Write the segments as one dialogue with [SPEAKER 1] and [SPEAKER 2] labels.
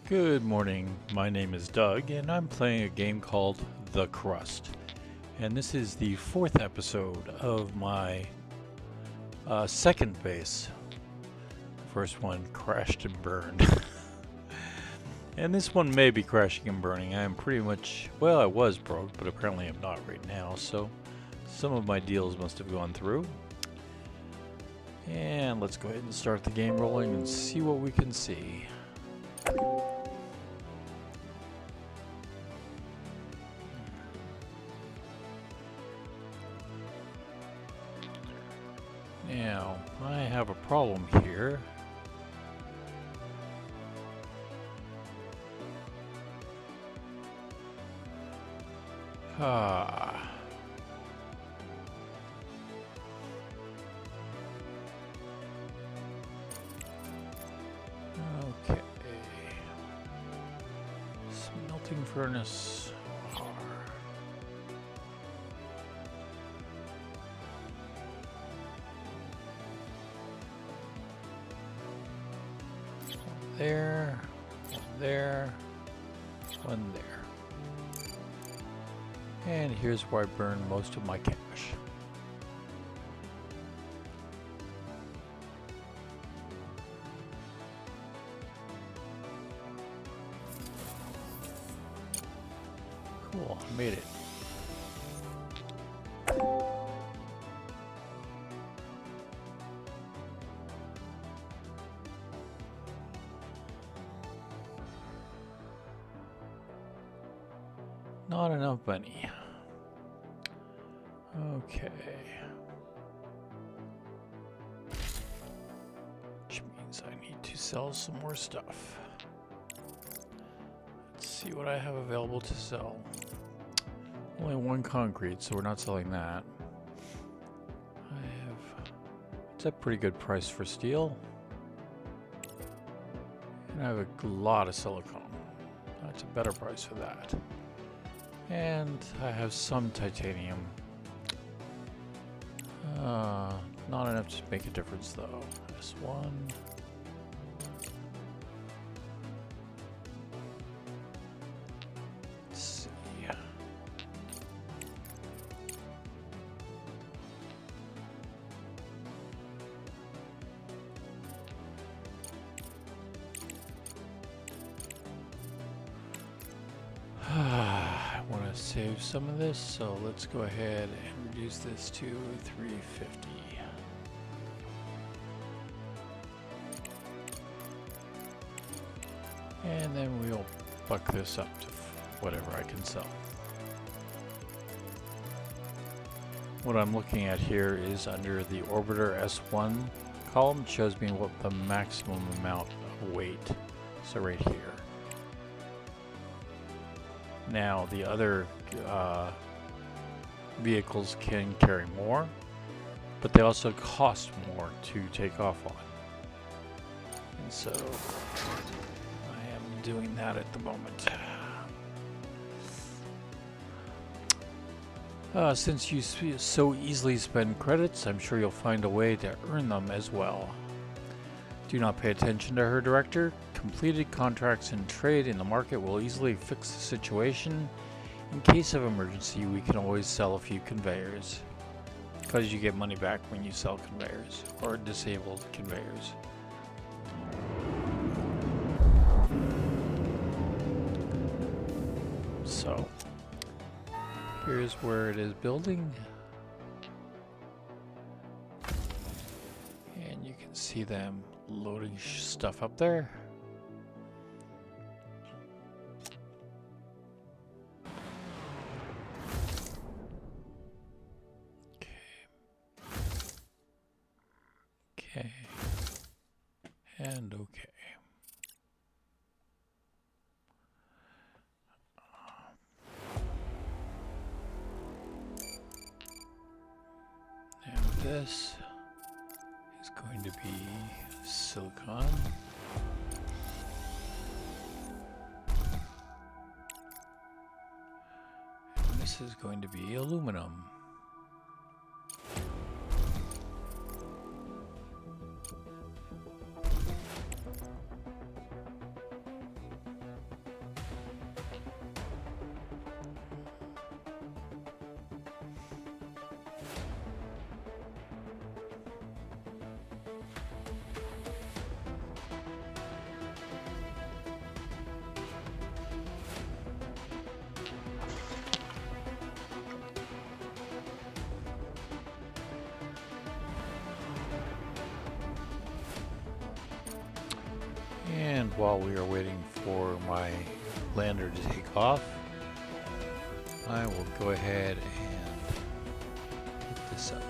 [SPEAKER 1] Good morning, my name is Doug, and I'm playing a game called The Crust. And this is the fourth episode of my second base. The first one crashed and burned. And this one may be crashing and burning. I am pretty much, well, I was broke, but apparently I'm not right now, so some of my deals must have gone through. And let's go ahead and start the game rolling and see what we can see. Now, I have a problem here. Ah. Okay. Smelting furnace. There, one there, one there. And here's where I burn most of my cash. Cool, made it. Not enough money. Okay. Which means I need to sell some more stuff. Let's see what I have available to sell. Only one concrete, so we're not selling that. It's a pretty good price for steel. And I have a lot of silicone. That's a better price for that. And I have some titanium. Not enough to make a difference though. S1. Let's see. I want to save some of this, so let's go ahead and reduce this to 350. And then we'll buck this up to whatever I can sell. What I'm looking at here is under the orbiter S1 column. It shows me what the maximum amount of weight. So right here. Now the other vehicles can carry more, but they also cost more to take off on. And so I am doing that at the moment. Since you so easily spend credits, I'm sure you'll find a way to earn them as well. Do not pay attention to her, director. Completed contracts and trade in the market will easily fix the situation. In case of emergency, we can always sell a few conveyors, because you get money back when you sell conveyors or disabled conveyors. So here's where it is building, and you can see them loading stuff up there. Okay. And okay. And this is going to be silicon. And this is going to be aluminum. And while we are waiting for my lander to take off, I will go ahead and put this up.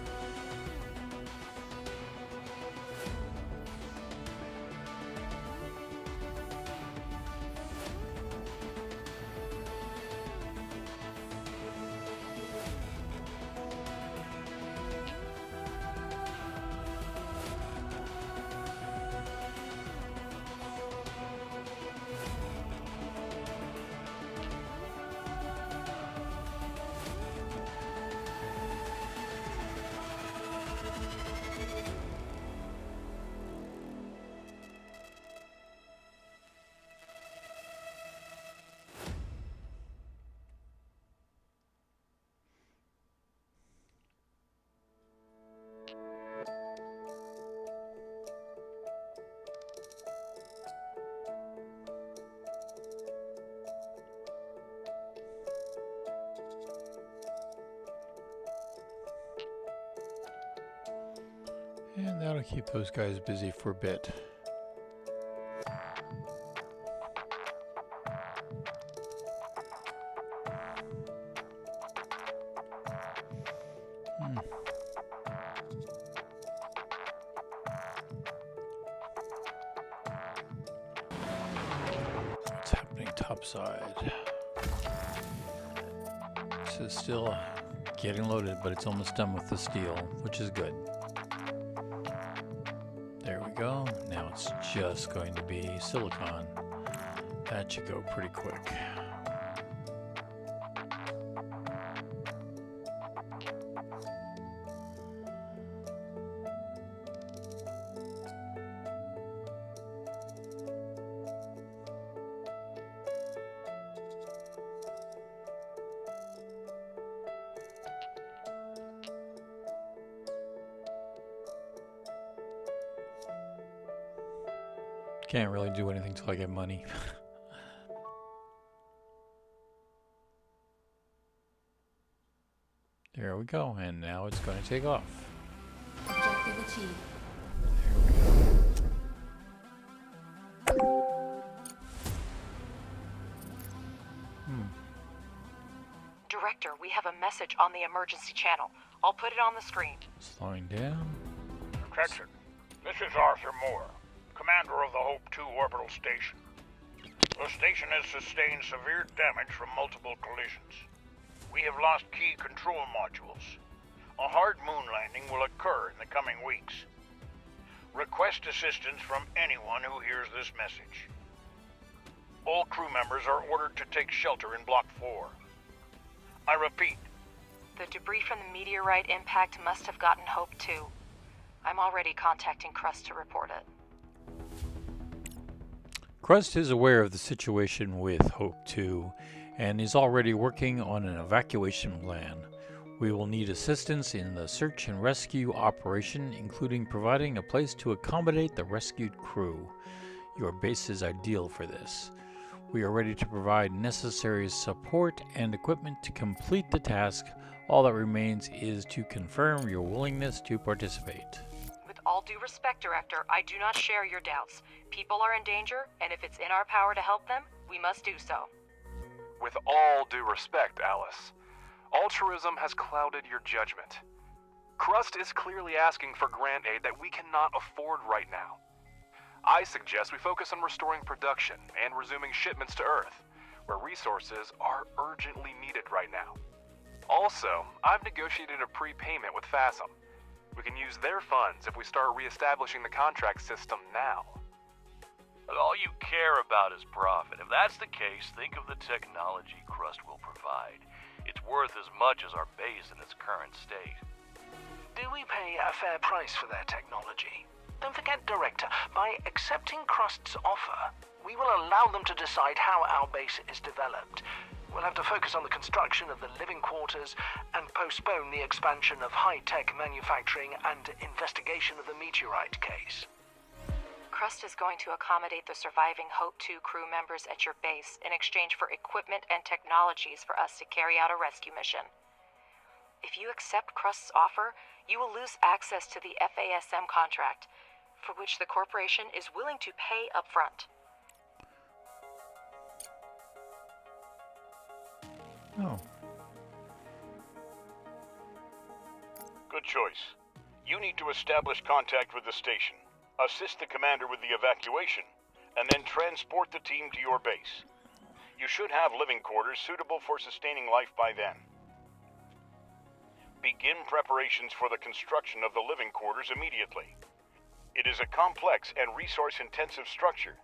[SPEAKER 1] And that'll keep those guys busy for a bit. What's happening topside? This is still getting loaded, but it's almost done with the steel, which is good. There we go. Now it's just going to be silicon. That should go pretty quick. Can't really do anything till I get money. There we go, and now it's going to take off.
[SPEAKER 2] Objective achieved.
[SPEAKER 1] There we go.
[SPEAKER 3] Director, we have a message on the emergency channel. I'll put it on the screen.
[SPEAKER 1] Slowing down.
[SPEAKER 4] Attention, this is Arthur Moore, commander of the Hope 2 orbital station. The station has sustained severe damage from multiple collisions. We have lost key control modules. A hard moon landing will occur in the coming weeks. Request assistance from anyone who hears this message. All crew members are ordered to take shelter in Block 4. I repeat.
[SPEAKER 3] The debris from the meteorite impact must have gotten Hope 2. I'm already contacting Crust to report it.
[SPEAKER 1] Crust is aware of the situation with Hope 2 and is already working on an evacuation plan. We will need assistance in the search and rescue operation, including providing a place to accommodate the rescued crew. Your base is ideal for this. We are ready to provide necessary support and equipment to complete the task. All that remains is to confirm your willingness to participate.
[SPEAKER 3] With all due respect, Director, I do not share your doubts. People are in danger, and if it's in our power to help them, we must do so.
[SPEAKER 5] With all due respect, Alice, altruism has clouded your judgment. Crust is clearly asking for grant aid that we cannot afford right now. I suggest we focus on restoring production and resuming shipments to Earth, where resources are urgently needed right now. Also, I've negotiated a prepayment with FASM. We can use their funds if we start reestablishing the contract system now.
[SPEAKER 6] But all you care about is profit. If that's the case, think of the technology Crust will provide. It's worth as much as our base in its current state.
[SPEAKER 7] Do we pay a fair price for their technology? Don't forget, Director, by accepting Crust's offer, we will allow them to decide how our base is developed. We'll have to focus on the construction of the living quarters and postpone the expansion of high-tech manufacturing and investigation of the meteorite case.
[SPEAKER 3] Crust is going to accommodate the surviving Hope 2 crew members at your base in exchange for equipment and technologies for us to carry out a rescue mission. If you accept Crust's offer, you will lose access to the FASM contract, for which the corporation is willing to pay upfront.
[SPEAKER 1] Oh.
[SPEAKER 4] Good choice. You need to establish contact with the station, assist the commander with the evacuation, and then transport the team to your base. You should have living quarters suitable for sustaining life by then. Begin preparations for the construction of the living quarters immediately. It is a complex and resource-intensive structure,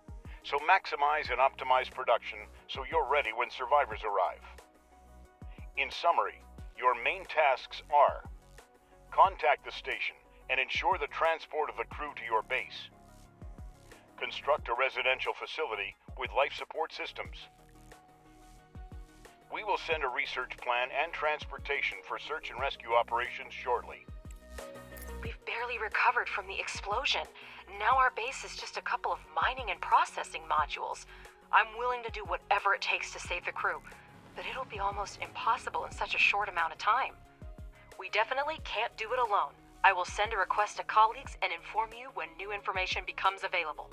[SPEAKER 4] so maximize and optimize production so you're ready when survivors arrive. In summary, your main tasks are: contact the station and ensure the transport of the crew to your base. Construct a residential facility with life support systems. We will send a research plan and transportation for search and rescue operations shortly.
[SPEAKER 3] We've barely recovered from the explosion. Now our base is just a couple of mining and processing modules. I'm willing to do whatever it takes to save the crew, but it'll be almost impossible in such a short amount of time. We definitely can't do it alone. I will send a request to colleagues and inform you when new information becomes available.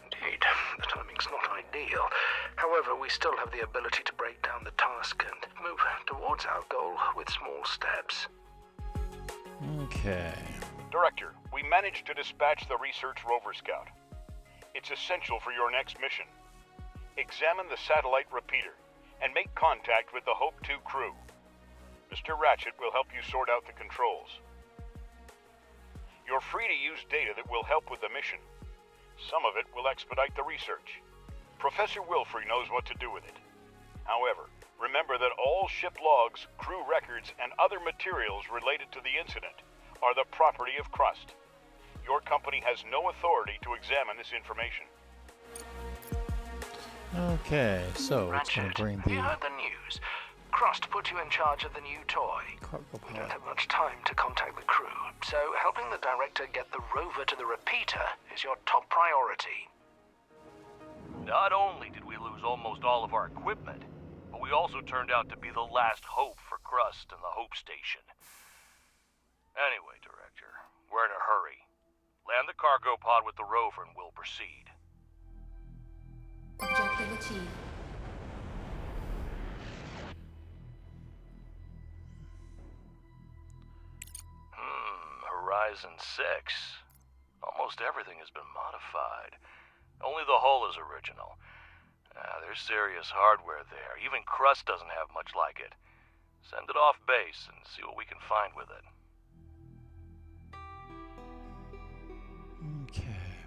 [SPEAKER 7] Indeed, the timing's not ideal. However, we still have the ability to break down the task and move towards our goal with small steps.
[SPEAKER 1] Okay.
[SPEAKER 4] Director, we managed to dispatch the research rover scout. It's essential for your next mission. Examine the satellite repeater and make contact with the Hope 2 crew. Mr. Ratchet will help you sort out the controls. You're free to use data that will help with the mission. Some of it will expedite the research. Professor Wilfrey knows what to do with it. However, remember that all ship logs, crew records, and other materials related to the incident are the property of Crust. Your company has no authority to examine this information.
[SPEAKER 1] Okay, so it's going
[SPEAKER 7] Ratchet,
[SPEAKER 1] to bring
[SPEAKER 7] have you
[SPEAKER 1] the
[SPEAKER 7] heard the news? Crust put you in charge of the new toy.
[SPEAKER 1] cargo
[SPEAKER 7] We don't
[SPEAKER 1] pod.
[SPEAKER 7] have much time to contact the crew, so helping the director get the rover to the repeater is your top priority.
[SPEAKER 6] Not only did we lose almost all of our equipment, but we also turned out to be the last hope for Crust and the Hope Station. Anyway, Director, we're in a hurry. Land the cargo pod with the rover and we'll proceed.
[SPEAKER 2] Objective achieved.
[SPEAKER 6] Horizon 6. Almost everything has been modified. Only the hull is original. There's serious hardware there. Even Crust doesn't have much like it. Send it off base and see what we can find with it.
[SPEAKER 1] Okay.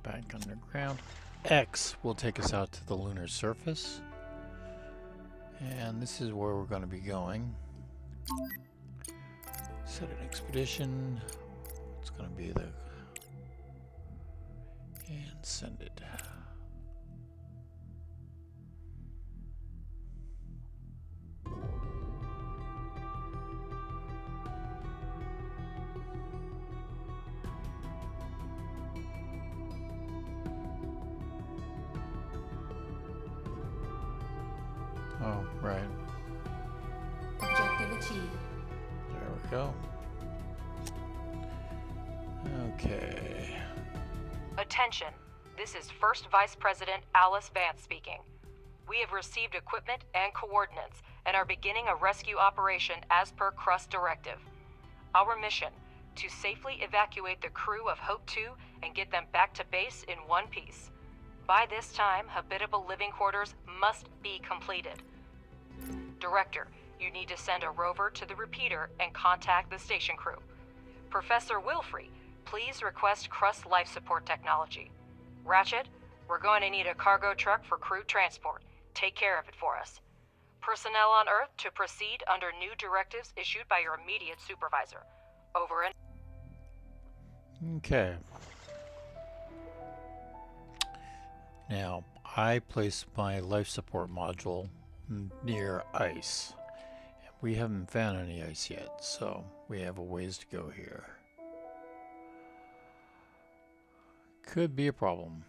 [SPEAKER 1] Back underground. X will take us out to the lunar surface. And this is where we're going to be going. Set an expedition. It's going to be the... And send it. Oh, right.
[SPEAKER 2] Objective achieved.
[SPEAKER 1] There we go. Okay.
[SPEAKER 3] Attention. This is First Vice President Alice Vance speaking. We have received equipment and coordinates and are beginning a rescue operation as per Crust directive. Our mission: to safely evacuate the crew of Hope 2 and get them back to base in one piece. By this time, habitable living quarters must be completed. Director, you need to send a rover to the repeater and contact the station crew. Professor Wilfrey, please request Crust life support technology. Ratchet, we're going to need a cargo truck for crew transport. Take care of it for us. Personnel on Earth to proceed under new directives issued by your immediate supervisor. Over and...
[SPEAKER 1] Okay. Now, I placed my life support module near ice. We haven't found any ice yet, so we have a ways to go here. Could be a problem.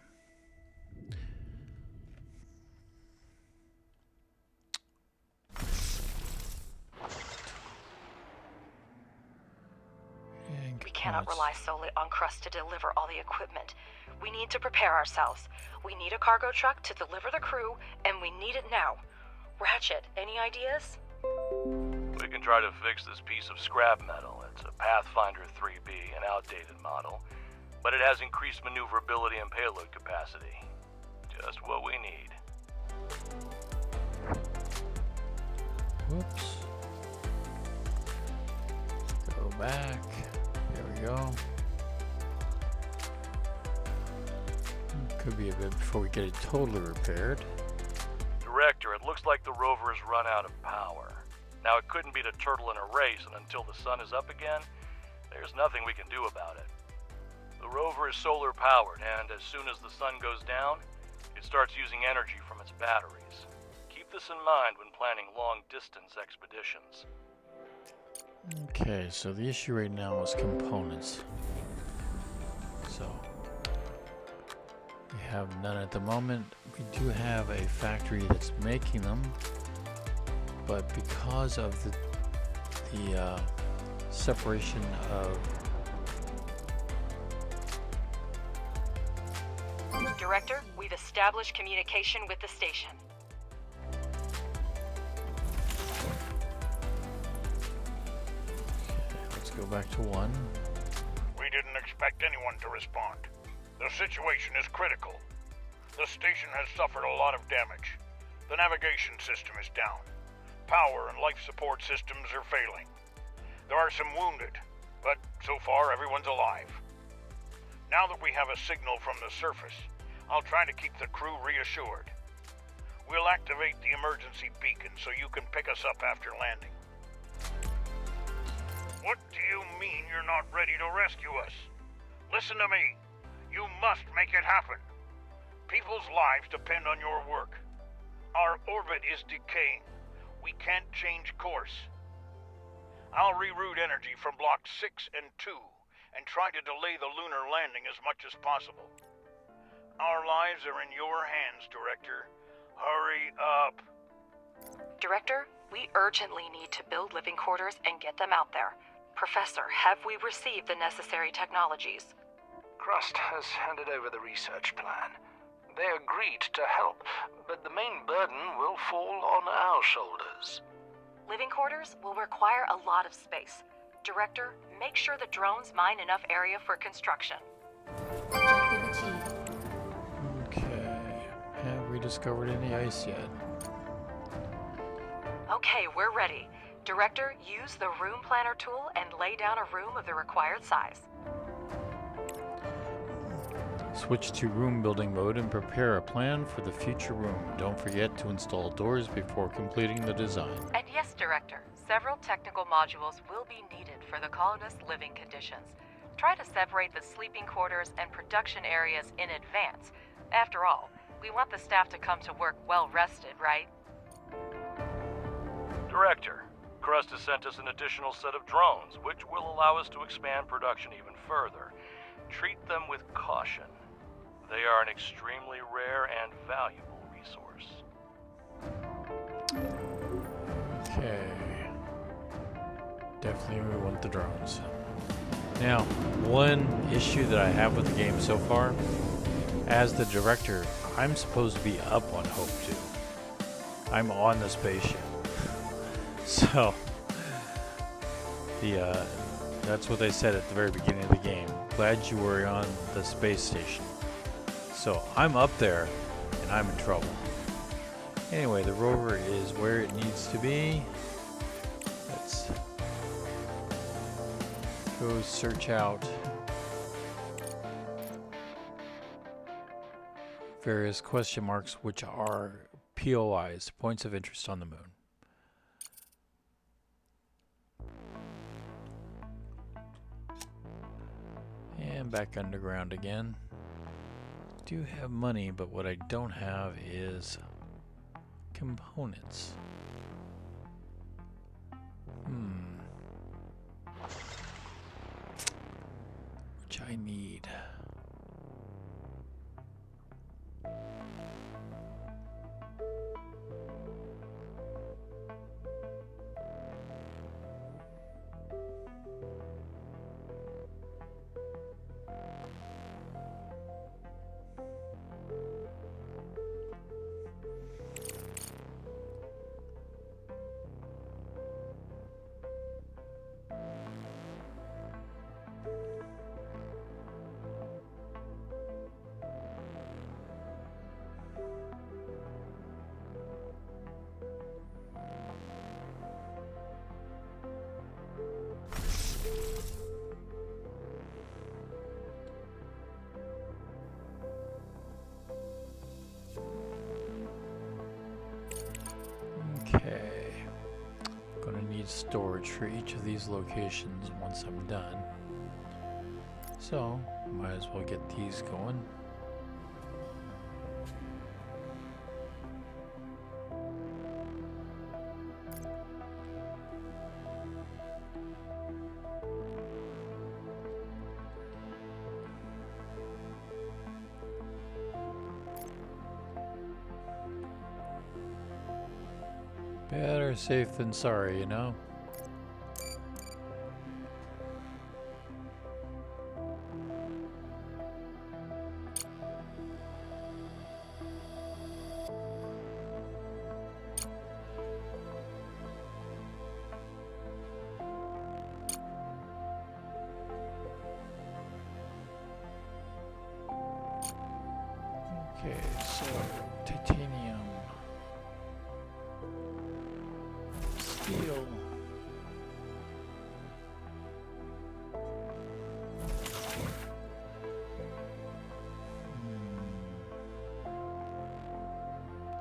[SPEAKER 3] We cannot rely solely on Crust to deliver all the equipment. We need to prepare ourselves. We need a cargo truck to deliver the crew, and we need it now. Ratchet, any ideas?
[SPEAKER 6] We can try to fix this piece of scrap metal. It's a Pathfinder 3B, an outdated model, but it has increased maneuverability and payload capacity. Just what we need.
[SPEAKER 1] Whoops. Go back. There we go. Could be a bit before we get it totally repaired.
[SPEAKER 6] Director, it looks like the rover has run out of power. Now, it couldn't beat a turtle in a race, and until the sun is up again, there's nothing we can do about it. The rover is solar powered, and as soon as the sun goes down, it starts using energy from its batteries. Keep this in mind when planning long-distance expeditions.
[SPEAKER 1] Okay, so the issue right now is components. So, we have none at the moment. We do have a factory that's making them, but because of the separation of...
[SPEAKER 3] Director, we've established communication with the station.
[SPEAKER 1] Let's go back to 1.
[SPEAKER 4] We didn't expect anyone to respond. The situation is critical. The station has suffered a lot of damage. The navigation system is down. Power and life support systems are failing. There are some wounded, but so far everyone's alive. Now that we have a signal from the surface, I'll try to keep the crew reassured. We'll activate the emergency beacon so you can pick us up after landing. What do you mean you're not ready to rescue us? Listen to me. You must make it happen. People's lives depend on your work. Our orbit is decaying. We can't change course. I'll reroute energy from Block 6 and 2 and try to delay the lunar landing as much as possible. Our lives are in your hands, Director. Hurry up.
[SPEAKER 3] Director, we urgently need to build living quarters and get them out there. Professor, have we received the necessary technologies?
[SPEAKER 7] Crust has handed over the research plan. They agreed to help, but the main burden will fall on our shoulders.
[SPEAKER 3] Living quarters will require a lot of space. Director, make sure the drones mine enough area for construction.
[SPEAKER 2] Objective achieved.
[SPEAKER 1] Okay. Have we discovered any ice yet?
[SPEAKER 3] Okay, we're ready. Director, use the room planner tool and lay down a room of the required size.
[SPEAKER 1] Switch to room building mode and prepare a plan for the future room. Don't forget to install doors before completing the design.
[SPEAKER 3] And yes, Director, several technical modules will be needed for the colonists' living conditions. Try to separate the sleeping quarters and production areas in advance. After all, we want the staff to come to work well rested, right?
[SPEAKER 6] Director, Crust has sent us an additional set of drones, which will allow us to expand production even further. Treat them with caution. They are an extremely rare and valuable resource.
[SPEAKER 1] Okay. Definitely we want the drones. Now, one issue that I have with the game so far, as the director, I'm supposed to be up on Hope 2. I'm on the spaceship. So, that's what they said at the very beginning of the game. Glad you were on the space station. So, I'm up there, and I'm in trouble. Anyway, the rover is where it needs to be. Let's go search out various question marks, which are POIs, points of interest on the moon. And back underground again. Do have money, but what I don't have is components. Which I need. Okay. Gonna need storage for each of these locations once I'm done. So, might as well get these going. Better safe than sorry, you know? Okay, so titanium, steel,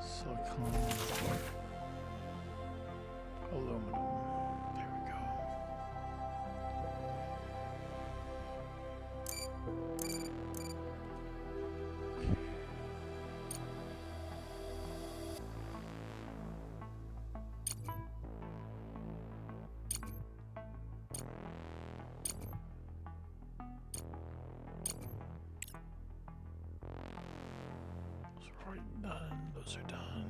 [SPEAKER 1] silicone, aluminum. There we go. Done. Those are done.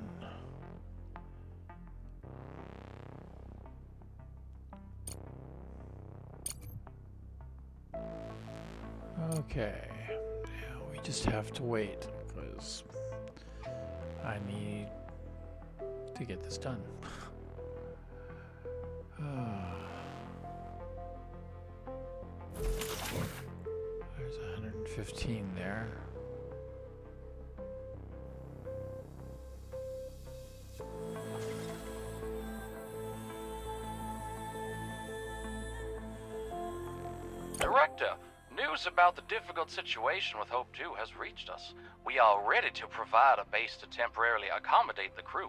[SPEAKER 1] Okay. Yeah, we just have to wait because I need to get this done. There's 115 there.
[SPEAKER 8] Director, news about the difficult situation with Hope 2 has reached us. We are ready to provide a base to temporarily accommodate the crew.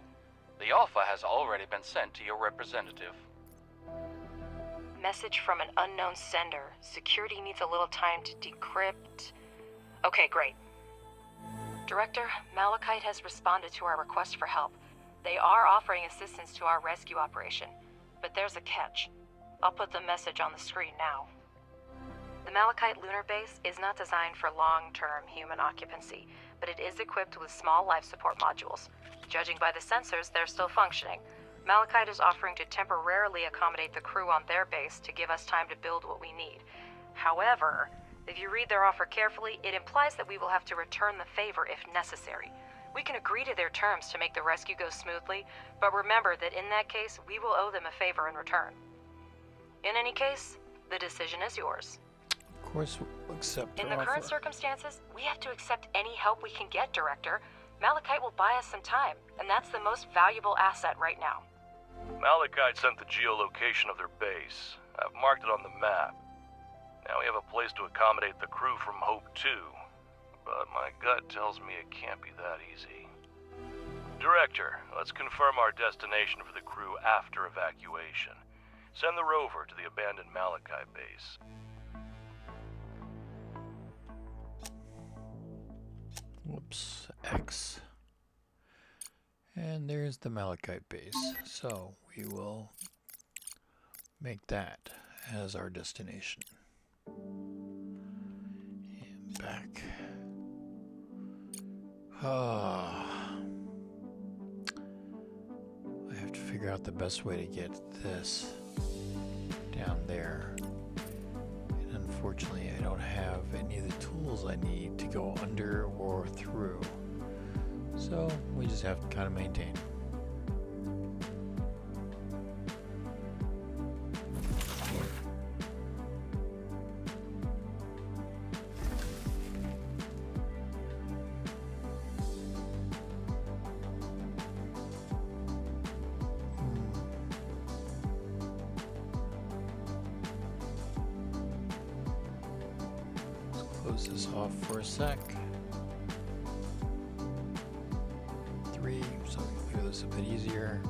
[SPEAKER 8] The offer has already been sent to your representative.
[SPEAKER 3] Message from an unknown sender. Security needs a little time to decrypt. Okay, great. Director, Malachite has responded to our request for help. They are offering assistance to our rescue operation, but there's a catch. I'll put the message on the screen now. The Malachite lunar base is not designed for long-term human occupancy, but it is equipped with small life support modules. Judging by the sensors, they're still functioning. Malachite is offering to temporarily accommodate the crew on their base to give us time to build what we need. However, if you read their offer carefully, it implies that we will have to return the favor if necessary. We can agree to their terms to make the rescue go smoothly, but remember that in that case, we will owe them a favor in return. In any case, the decision is yours.
[SPEAKER 1] Of course, we'll accept
[SPEAKER 3] In
[SPEAKER 1] their
[SPEAKER 3] the current
[SPEAKER 1] offer.
[SPEAKER 3] circumstances, we have to accept any help we can get, Director. Malachite will buy us some time, and that's the most valuable asset right now.
[SPEAKER 6] Malachite sent the geolocation of their base. I've marked it on the map. Now we have a place to accommodate the crew from Hope 2. But my gut tells me it can't be that easy. Director, let's confirm our destination for the crew after evacuation. Send the rover to the abandoned Malachite base.
[SPEAKER 1] Whoops, X. And there's the Malachite base. So we will make that as our destination. And back. I have to figure out the best way to get this down there. And unfortunately, I don't have any of the tools I need to go under or through. So we just have to kind of maintain. Close this off for a sec. 3, so we can clear this a bit easier.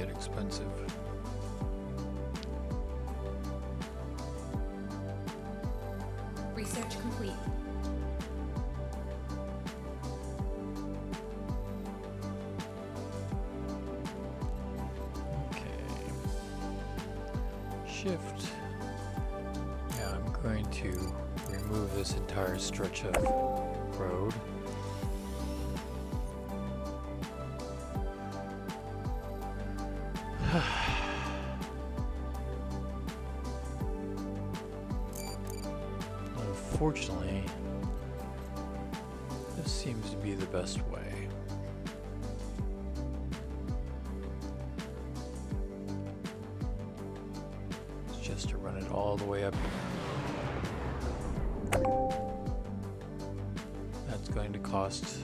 [SPEAKER 1] quite expensive.
[SPEAKER 2] Research complete.
[SPEAKER 1] Okay. Shift. Now I'm going to remove this entire stretch of road. Unfortunately, this seems to be the best way. It's just to run it all the way up here. That's going to cost,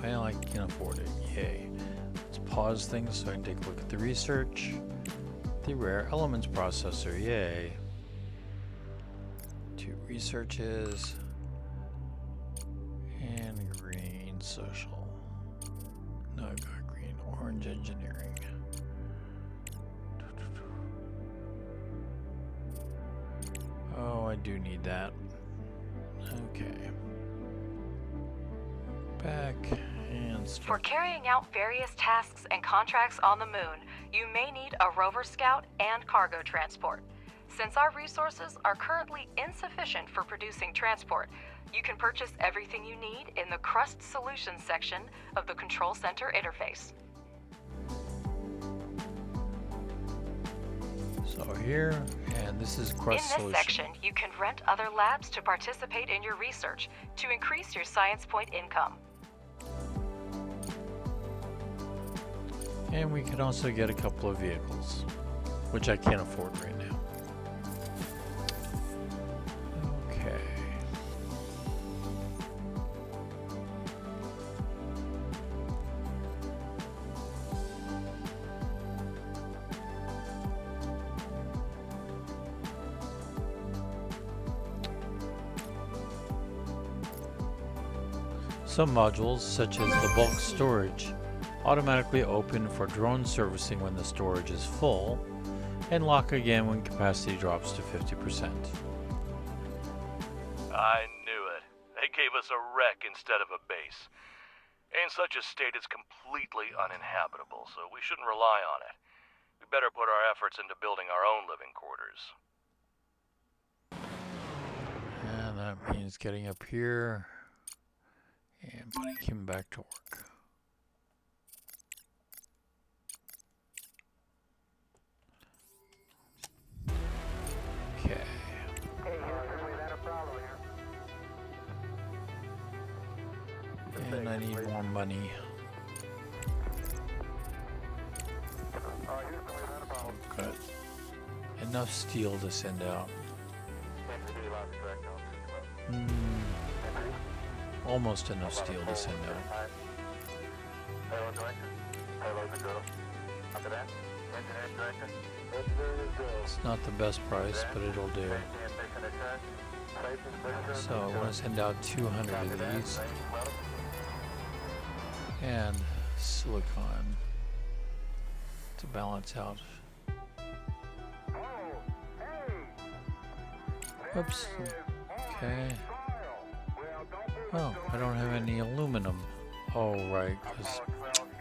[SPEAKER 1] I can afford it, yay. Let's pause things so I can take a look at the research. The rare elements processor, yay. 2 researches. And green social. No, I got green, orange engineering. Oh, I do need that. Okay. Back and start.
[SPEAKER 3] For carrying out various tasks and contracts on the moon, you may need a rover scout and cargo transport. Since our resources are currently insufficient for producing transport, you can purchase everything you need in the Crust Solutions section of the Control Center interface.
[SPEAKER 1] So here, and this is Crust
[SPEAKER 3] In this
[SPEAKER 1] Solution.
[SPEAKER 3] section, you can rent other labs to participate in your research to increase your science point income.
[SPEAKER 1] And we can also get a couple of vehicles, which I can't afford right now. Okay. Some modules, such as the bulk storage, automatically open for drone servicing when the storage is full, and lock again when capacity drops to 50%.
[SPEAKER 6] I knew it. They gave us a wreck instead of a base. In such a state, it's completely uninhabitable, so we shouldn't rely on it. We better put our efforts into building our own living quarters.
[SPEAKER 1] And that means getting up here and putting him back to work. Okay. And I need more money. Got enough steel to send out. Almost enough steel to send out. It's not the best price, but it'll do. So I want to send out 200 of these. And silicon to balance out. Oops. Okay. Oh, I don't have any aluminum. Oh, right,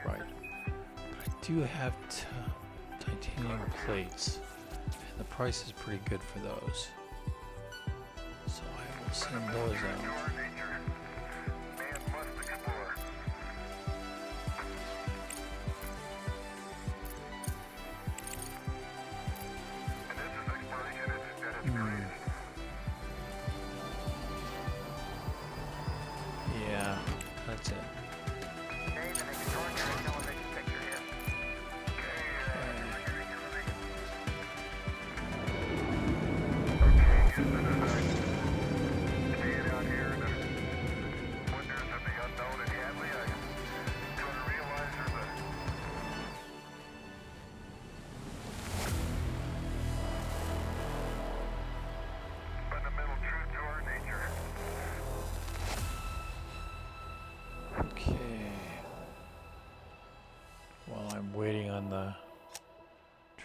[SPEAKER 1] right. But I do have titanium plates, and the price is pretty good for those. So I will send those out. Yeah, that's it.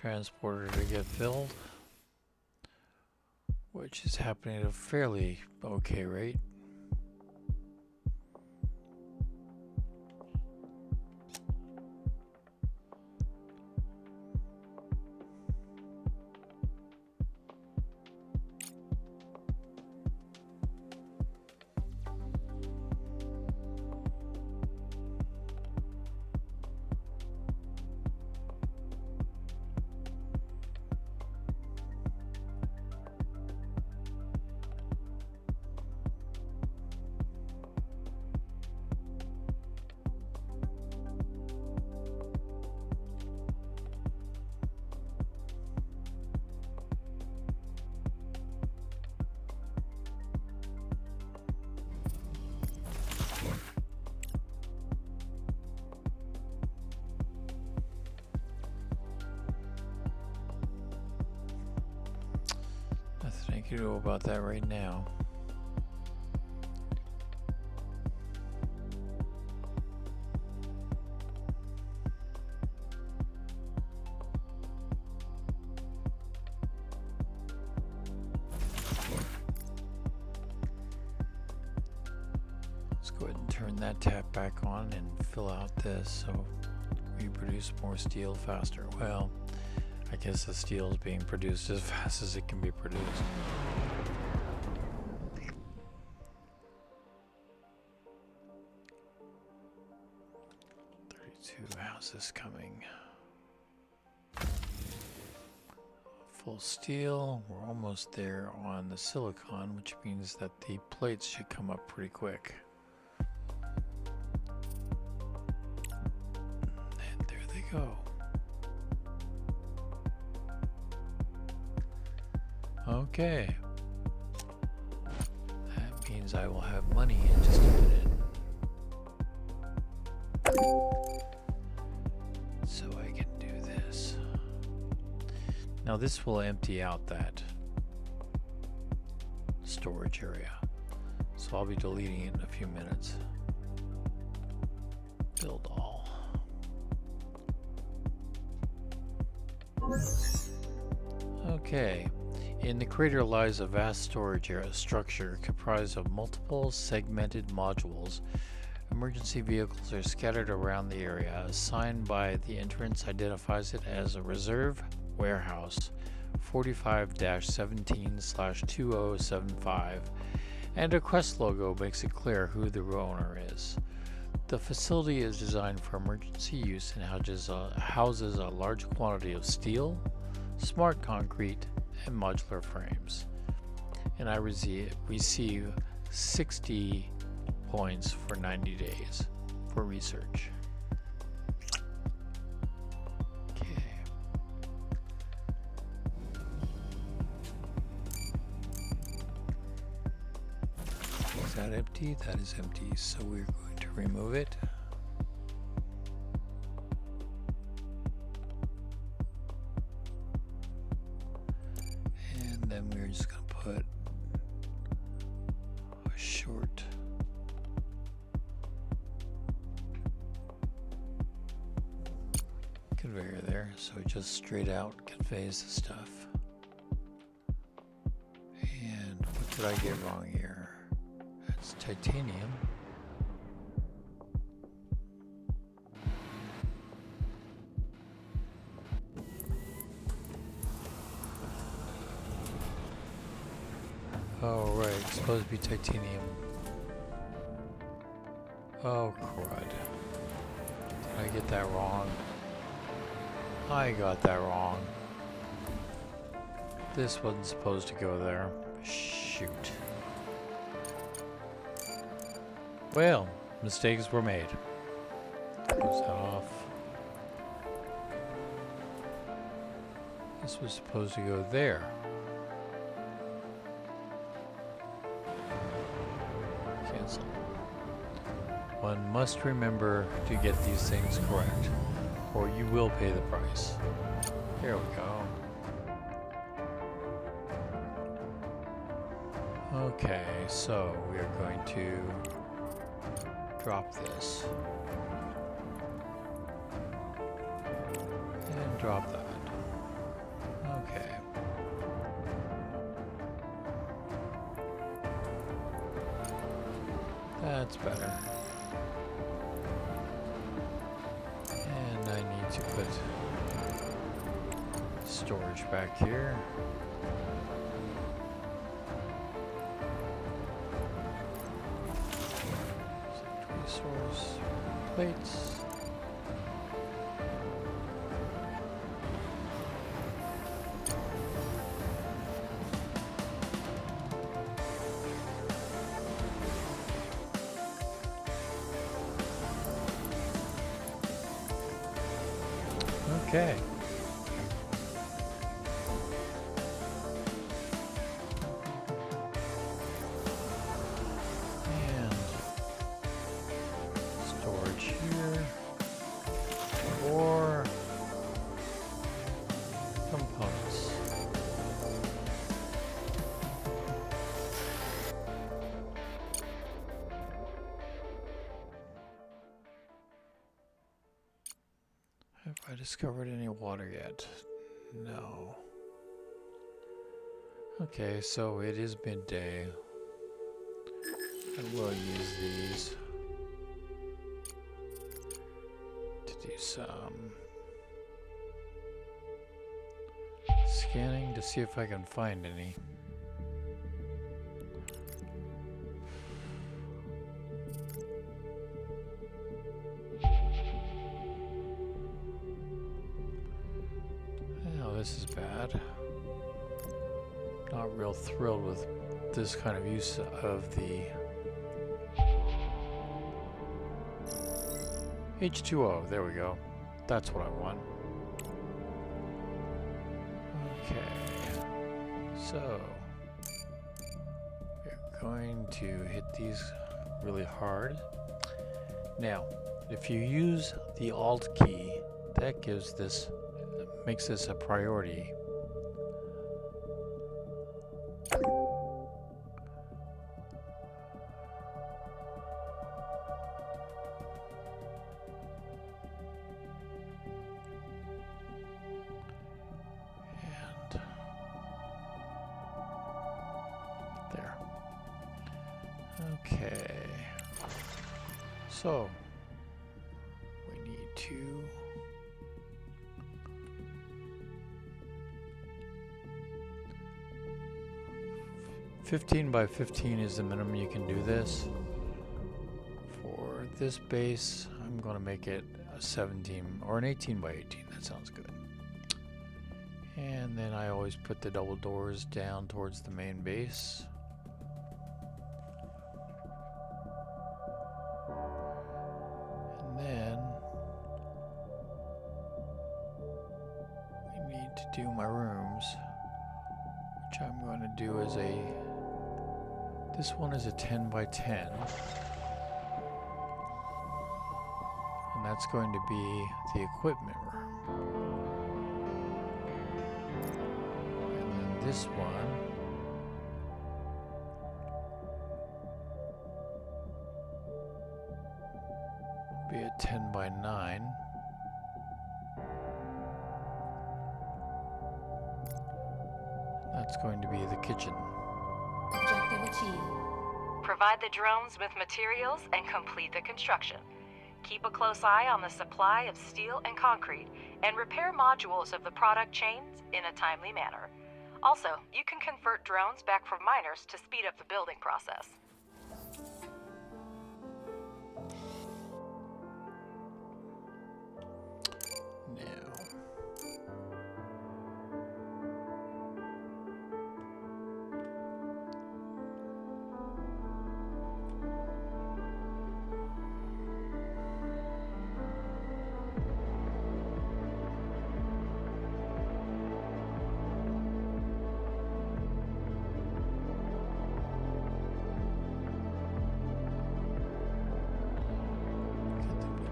[SPEAKER 1] transporter to get filled, which is happening at a fairly okay rate. Nothing I can do about that right now. Let's go ahead and turn that tap back on and fill out this so we produce more steel faster. Well, I guess the steel is being produced as fast as it can be produced. 32 houses coming. Full steel. We're almost there on the silicon, which means that the plates should come up pretty quick. And there they go. Okay. That means I will have money in just a minute. So I can do this. Now this will empty out that storage area. So I'll be deleting it in a few minutes. Build all. Okay. In the crater lies a vast storage area structure comprised of multiple segmented modules. Emergency vehicles are scattered around the area. A sign by the entrance identifies it as a reserve warehouse 45-17/2075, and a Crust logo makes it clear who the owner is. The facility is designed for emergency use and houses a large quantity of steel, smart concrete, and modular frames. And I receive 60 points for 90 days for research. Okay. Is that empty? That is empty, so we're going to remove it. And then we're just going to put a short conveyor there, so it just straight out conveys the stuff. And what did I get wrong here? That's titanium. Oh right, it's supposed to be titanium. Oh crud. Did I get that wrong? I got that wrong. This wasn't supposed to go there. Shoot. Well, mistakes were made. Close that off. This was supposed to go there. Cancel. One must remember to get these things correct, or you will pay the price. There we go. Okay, so we are going to drop this. And drop that. Okay. That's better. And I need to put storage back here. Resource plates. Okay. And storage here for components. Have I discovered any water yet? No. Okay, so it is midday. I will use these to do some scanning to see if I can find any. Oh, this is bad. Not real thrilled with this kind of use of the H2O. There we go. That's what I want. Okay. So we're going to hit these really hard. Now, if you use the Alt key, that gives this, makes this a priority. And there. Okay. So we need to (15 by 15) is the minimum you can do this. For this base, I'm going to make it a 17 or an 18 by 18. That sounds good. And then I always put the double doors down towards the main base. And then we need to do my rooms, which I'm going to do as a, this one is a 10 by 10. And that's going to be the equipment room. And then this one will be a 10 by 9. That's going to be the kitchen.
[SPEAKER 2] Objective achieved.
[SPEAKER 3] Provide the drones with materials and complete the construction. Keep a close eye on the supply of steel and concrete, and repair modules of the product chains in a timely manner. Also, you can convert drones back from miners to speed up the building process.
[SPEAKER 1] Now,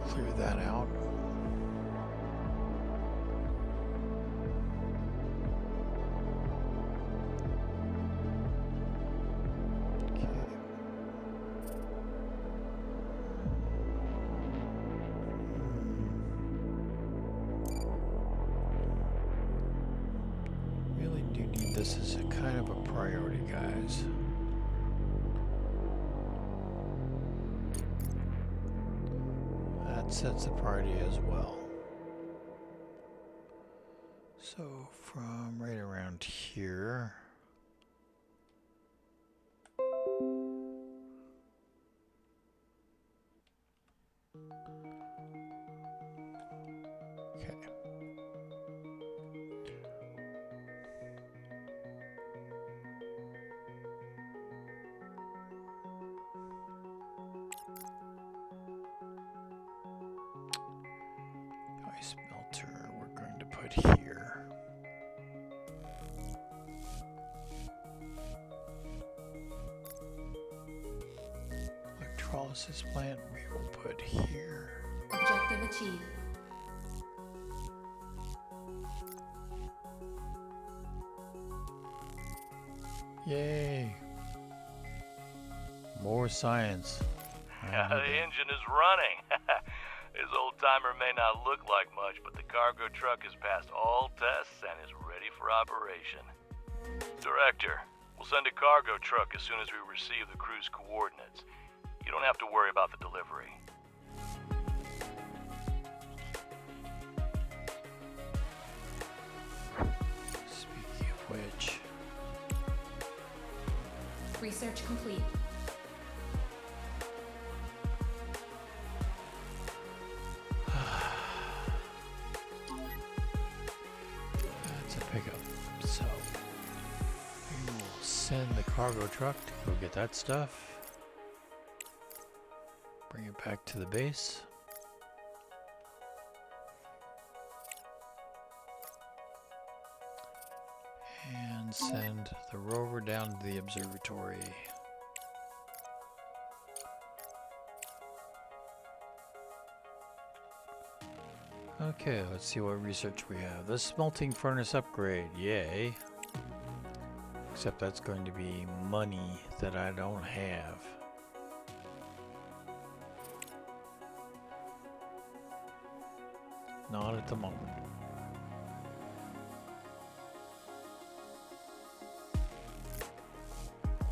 [SPEAKER 1] clear that out. Okay. this is a kind of a priority, guys. That sets a priority as well. So from right around here. Okay. Ice melter we're going to put here. Electrolysis plant we will put here.
[SPEAKER 2] Objective achieved.
[SPEAKER 1] Yay! More science.
[SPEAKER 6] The engine is running. This old timer may not look like much, but the cargo truck has passed all tests and is ready for operation. Director, we'll send a cargo truck as soon as we receive the crew's coordinates. You don't have to worry about the delivery.
[SPEAKER 1] Speaking of which,
[SPEAKER 2] Research complete.
[SPEAKER 1] that's a pickup. So we will send the cargo truck to go get that stuff. Bring it back to the base. And send the rover down to the observatory. Okay, let's see what research we have. The smelting furnace upgrade, yay. Except that's going to be money that I don't have. Not at the moment.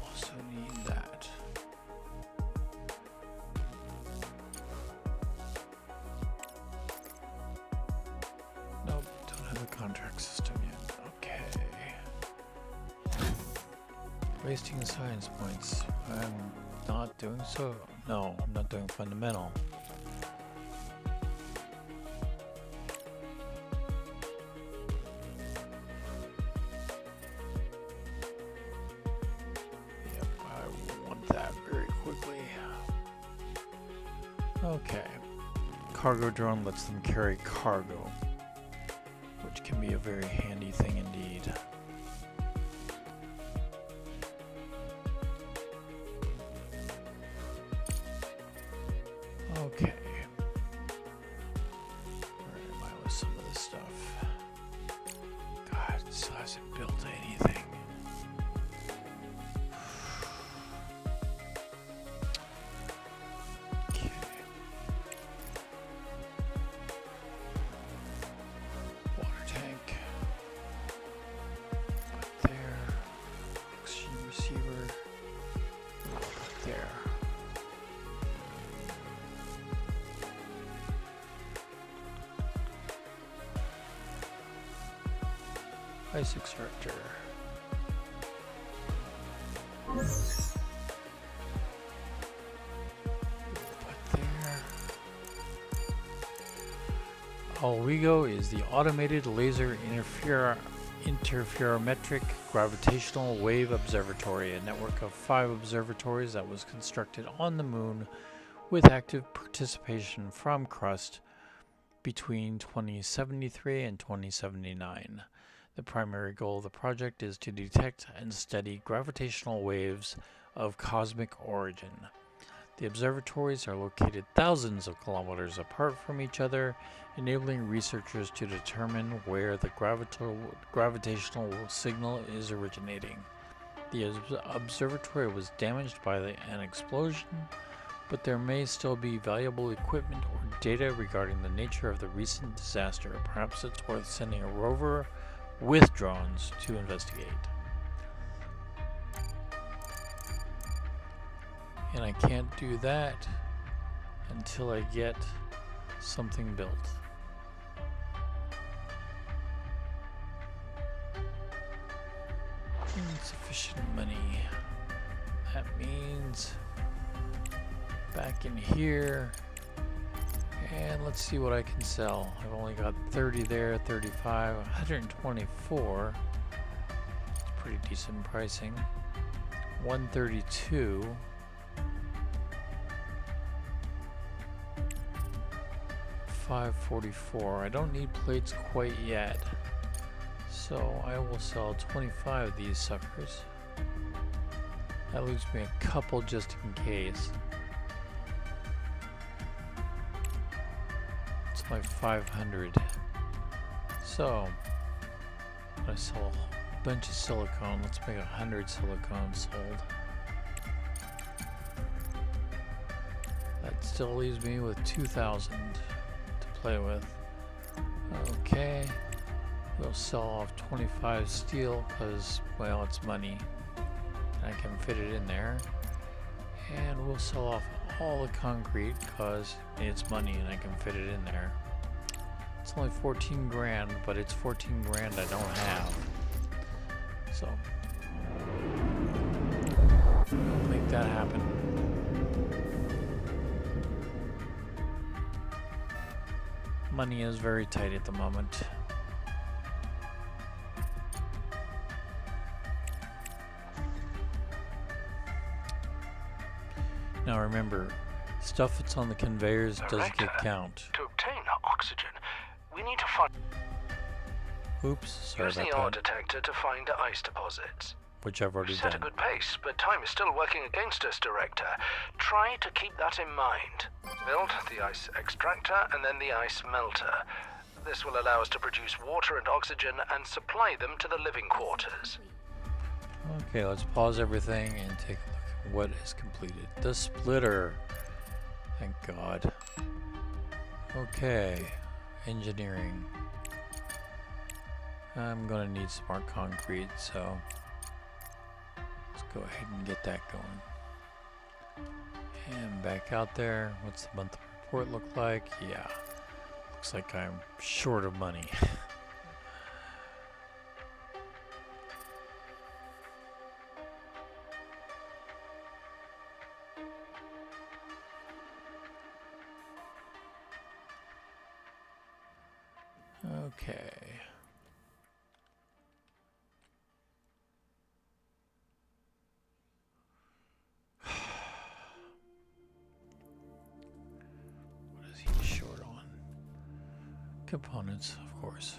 [SPEAKER 1] Also need that. Nope, don't have a contract system yet. Okay. Wasting science points. I'm not doing so. No, I'm not doing fundamental. Yep, I want that very quickly. Okay. Cargo drone lets them carry cargo, which can be a very handy thing indeed. Okay. Where am I with some of this stuff? God, it still hasn't built anything. Okay. Water tank. Put there. Oxygen receiver. Put there. Ice extractor. Put there. Alwigo is the automated laser interferometric gravitational wave observatory, a network of 5 observatories that was constructed on the moon with active participation from Crust between 2073 and 2079. The primary goal of the project is to detect and study gravitational waves of cosmic origin. The observatories are located thousands of kilometers apart from each other, enabling researchers to determine where the gravitational signal is originating. The observatory was damaged by an explosion, but there may still be valuable equipment or data regarding the nature of the recent disaster. Perhaps it's worth sending a rover with drones to investigate. And I can't do that until I get something built. Insufficient money. That means back in here, and let's see what I can sell. I've only got 30 there, 35, 124. It's pretty decent pricing. 132. 544. I don't need plates quite yet, so I will sell 25 of these suckers. That leaves me a couple just in case. It's my 500. So I sell a bunch of silicone. Let's make 100 silicone sold. That still leaves me with 2,000 to play with. Okay, we'll sell off 25 steel because, well, it's money. I can fit it in there. And we'll sell off all the concrete because it's money and I can fit it in there. It's only 14 grand, but it's 14 grand I don't have. So, we'll make that happen. Money is very tight at the moment. Now remember, stuff that's on the conveyors does get count.
[SPEAKER 7] To obtain oxygen, we need to find...
[SPEAKER 1] Oops, sorry
[SPEAKER 7] Use the
[SPEAKER 1] about
[SPEAKER 7] ore
[SPEAKER 1] that.
[SPEAKER 7] detector to find ice deposits.
[SPEAKER 1] Which I've already
[SPEAKER 7] Set a
[SPEAKER 1] done.
[SPEAKER 7] good pace, but time is still working against us, Director. Try to keep that in mind. Build the ice extractor and then the ice melter. This will allow us to produce water and oxygen and supply them to the living quarters.
[SPEAKER 1] Okay, let's pause everything and take a look at what is completed. The splitter. Thank God. Okay, engineering. I'm gonna need some more concrete, so let's go ahead and get that going. And back out there, what's the monthly report look like? Yeah, looks like I'm short of money. Okay. What is he short on? Components, of course.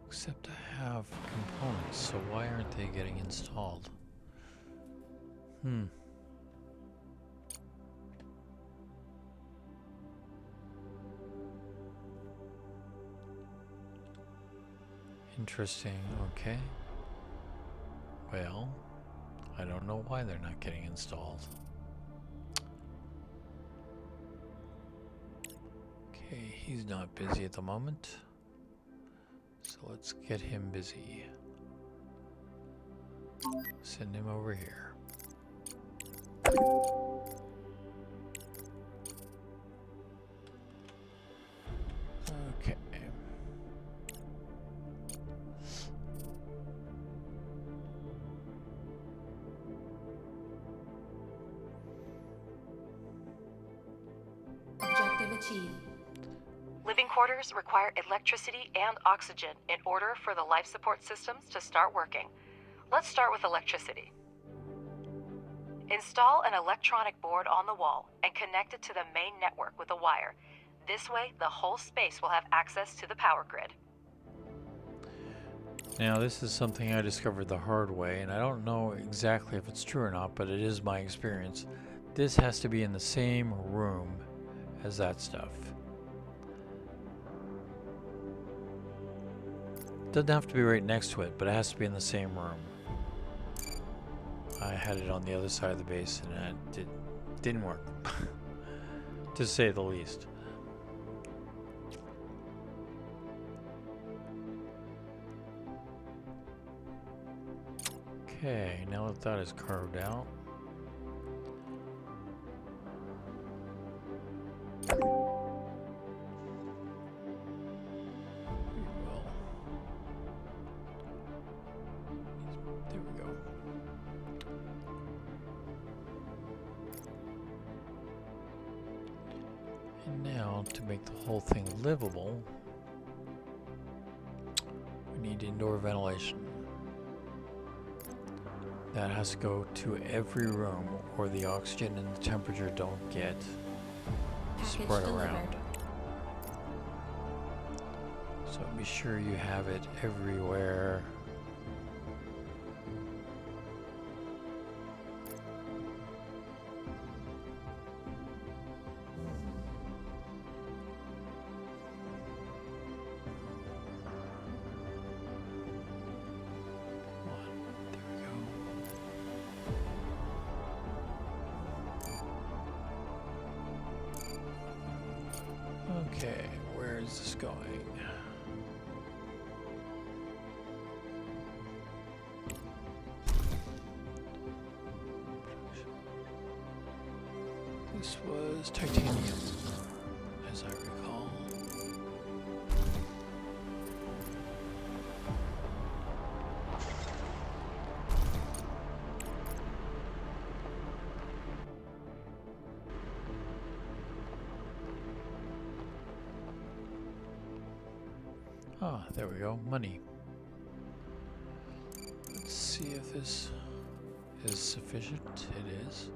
[SPEAKER 1] Except I have components, so why aren't they getting installed? Interesting, okay. Well, I don't know why they're not getting installed. Okay, he's not busy at the moment. So let's get him busy. Send him over here. Okay.
[SPEAKER 2] Objective achieved.
[SPEAKER 3] Living quarters require electricity and oxygen in order for the life support systems to start working. Let's start with electricity. Install an electronic board on the wall and connect it to the main network with a wire. This way, the whole space will have access to the power grid.
[SPEAKER 1] Now, this is something I discovered the hard way, and I don't know exactly if it's true or not, but it is my experience. This has to be in the same room as that stuff. Doesn't have to be right next to it, but it has to be in the same room. I had it on the other side of the base, and it didn't work, to say the least. Okay, now that that is carved out. There we go. And now, to make the whole thing livable, we need indoor ventilation. That has to go to every room, or the oxygen and the temperature don't get
[SPEAKER 2] Package
[SPEAKER 1] spread
[SPEAKER 2] delivered.
[SPEAKER 1] around. So be sure you have it everywhere. Okay, where is this going? This was titanium, as I recall. Ah, there we go. Money. Let's see if this is sufficient. It is.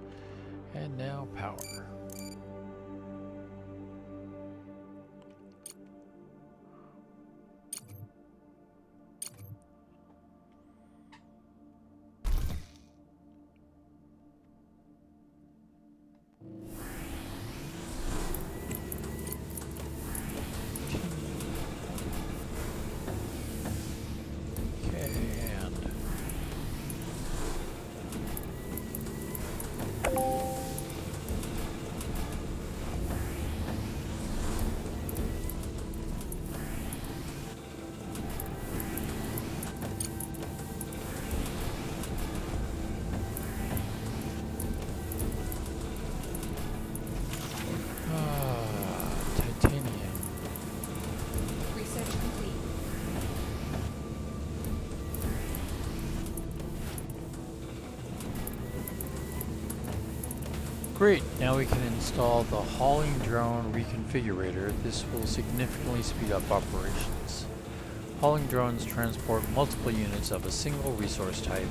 [SPEAKER 1] And now power. Titanium.
[SPEAKER 2] Research complete.
[SPEAKER 1] Great, now we can install the hauling drone reconfigurator. This will significantly speed up operations. Hauling drones transport multiple units of a single resource type,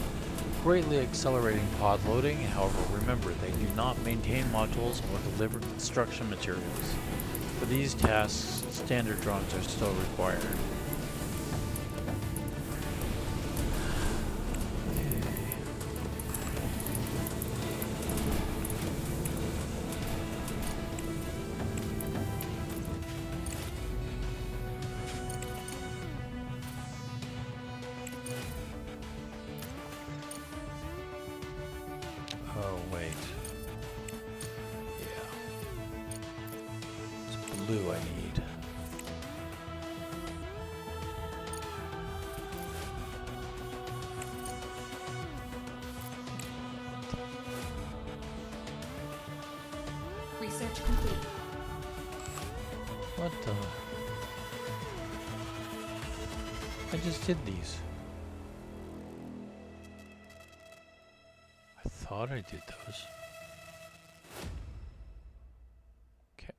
[SPEAKER 1] greatly accelerating pod loading. However, remember, they do not maintain modules or deliver construction materials. For these tasks, standard drones are still required. Oh, wait. Yeah. It's blue I need.
[SPEAKER 2] Research complete.
[SPEAKER 1] What the? I just did these. I thought I did those. Okay.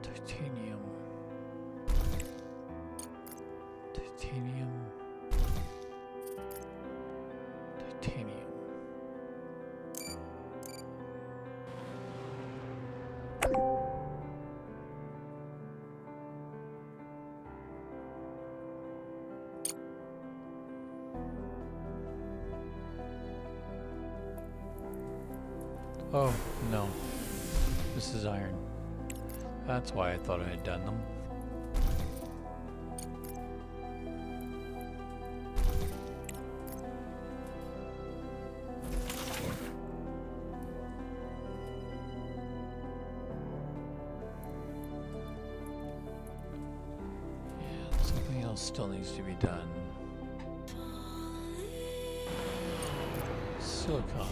[SPEAKER 1] Titanium. Titanium. Titanium. Oh, no. This is iron. That's why I thought I had done them. still needs to be done? Silicon.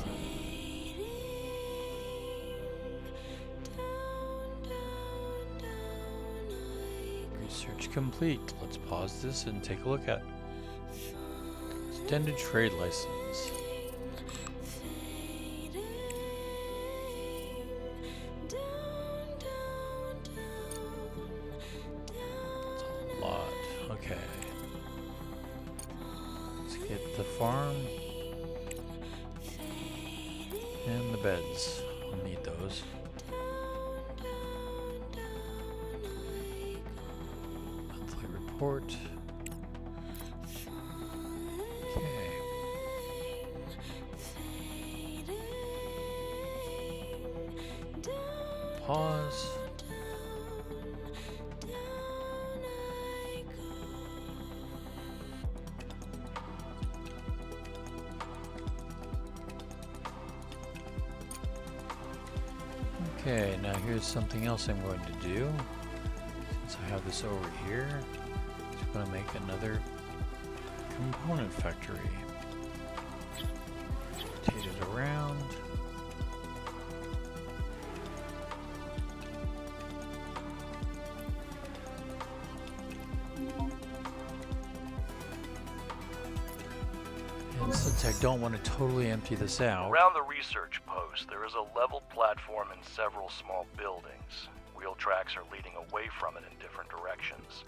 [SPEAKER 1] Research complete. Let's pause this and take a look at extended trade license. That's a lot. Okay. Let's get the farm and the beds. I'll need those. Monthly report. Okay. Pause. Okay, now here's something else I'm going to do. Since I have this over here, I'm just going to make another component factory. Rotate it around. And since I don't want to totally empty this out,
[SPEAKER 6] Around the research post, there is a level platform and several small buildings. Wheel tracks are leading away from it in different directions.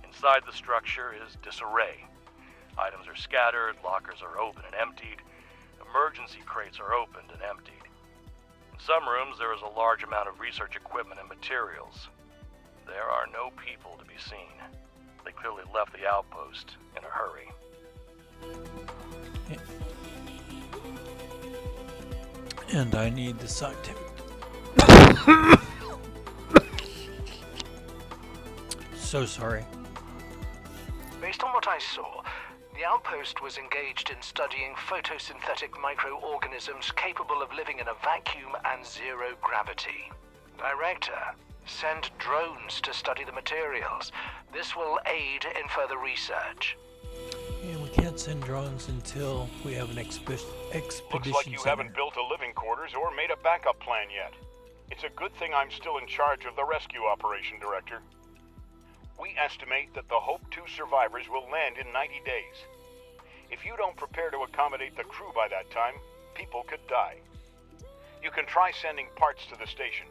[SPEAKER 6] Inside the structure is disarray. Items are scattered, lockers are open and emptied, emergency crates are opened and emptied. In some rooms, there is a large amount of research equipment and materials. There are no people to be seen. They clearly left the outpost in a hurry.
[SPEAKER 1] and I need the scientific. So sorry.
[SPEAKER 7] Based on what I saw, the outpost was engaged in studying photosynthetic microorganisms capable of living in a vacuum and zero gravity. Director, send drones to study the materials. This will aid in further research.
[SPEAKER 1] And we can't send drones until we have an expedition
[SPEAKER 4] Looks like you
[SPEAKER 1] center.
[SPEAKER 4] haven't built a living quarters or made a backup plan yet. It's a good thing I'm still in charge of the rescue operation, Director. We estimate that the Hope 2 survivors will land in 90 days. If you don't prepare to accommodate the crew by that time, people could die. You can try sending parts to the station,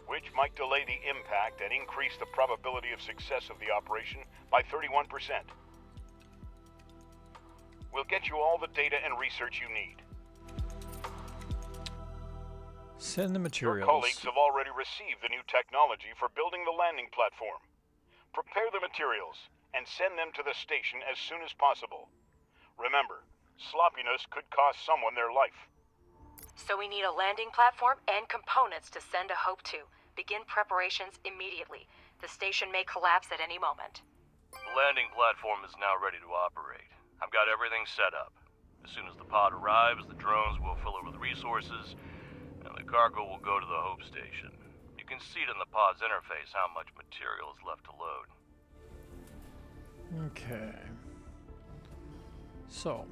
[SPEAKER 4] which might delay the impact and increase the probability of success of the operation by 31%. We'll get you all the data and research you need.
[SPEAKER 1] Send the materials.
[SPEAKER 4] Your colleagues have already received the new technology for building the landing platform. Prepare the materials and send them to the station as soon as possible. Remember, sloppiness could cost someone their life.
[SPEAKER 3] So we need a landing platform and components to send to Hope 2. Begin preparations immediately. The station may collapse at any moment.
[SPEAKER 6] The landing platform is now ready to operate. I've got everything set up. As soon as the pod arrives, the drones will fill it with resources, and the cargo will go to the Hope Station. You can see it in the pod's interface how much material is left to load.
[SPEAKER 1] Okay. So,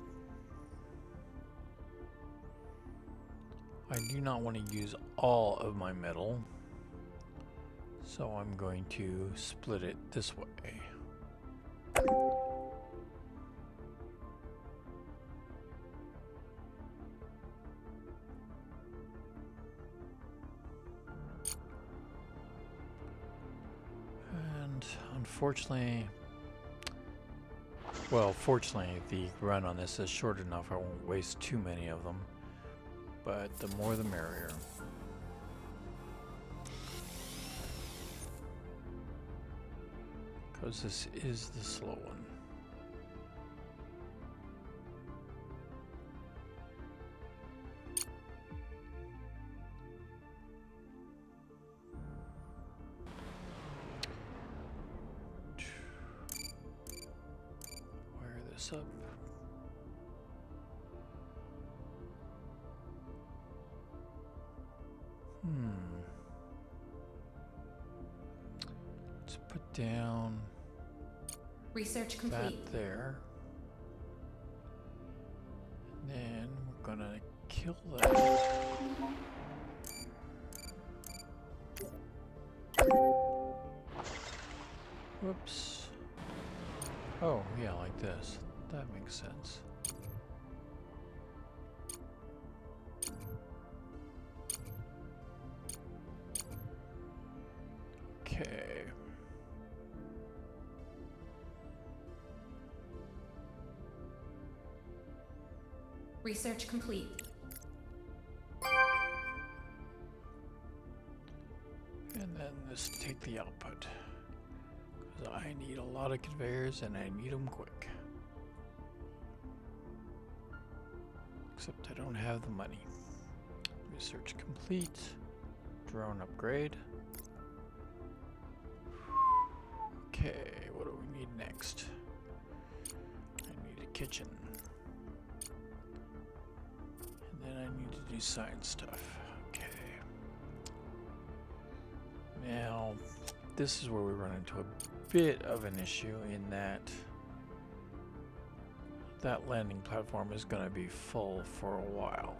[SPEAKER 1] I do not want to use all of my metal, so I'm going to split it this way. And unfortunately, well, fortunately, the run on this is short enough I won't waste too many of them, but the more the merrier. Because this is the slow one. Wire this up. Let's put down
[SPEAKER 2] Research
[SPEAKER 1] that
[SPEAKER 2] complete.
[SPEAKER 1] there. And then we're gonna kill that. Whoops. Oh, yeah, like this. That makes sense. Okay.
[SPEAKER 2] Research complete.
[SPEAKER 1] And then just take the output. Because I need a lot of conveyors and I need them quick. Except I don't have the money. Research complete. Drone upgrade. Okay, what do we need next? I need a kitchen. And then I need to do science stuff. Okay. Now, this is where we run into a bit of an issue in that that landing platform is going to be full for a while.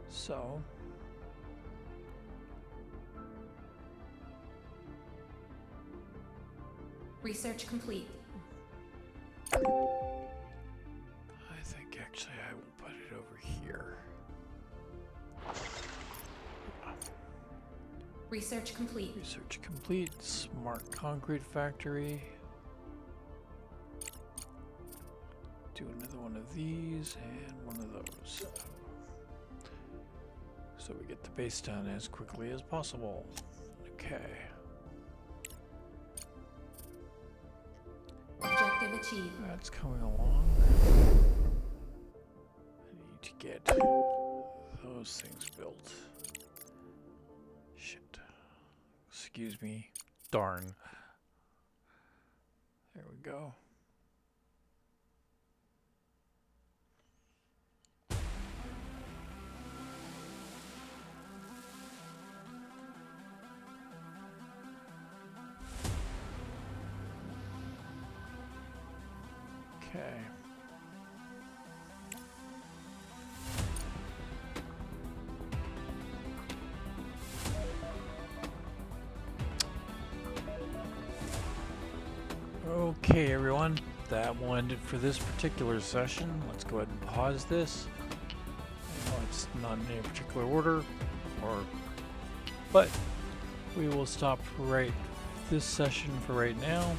[SPEAKER 1] So,
[SPEAKER 2] Research complete.
[SPEAKER 1] I think actually I will put it over here.
[SPEAKER 2] Research complete.
[SPEAKER 1] Research complete. Smart concrete factory. Do another one of these and one of those. So we get the base done as quickly as possible. Okay.
[SPEAKER 2] Objective achieved.
[SPEAKER 1] That's coming along. I need to get those things built. Shit. Excuse me. Darn. There we go. Okay. Okay, everyone. That will end it for this particular session. Let's go ahead and pause this. I know it's not in any particular order, but we will stop right this session for right now.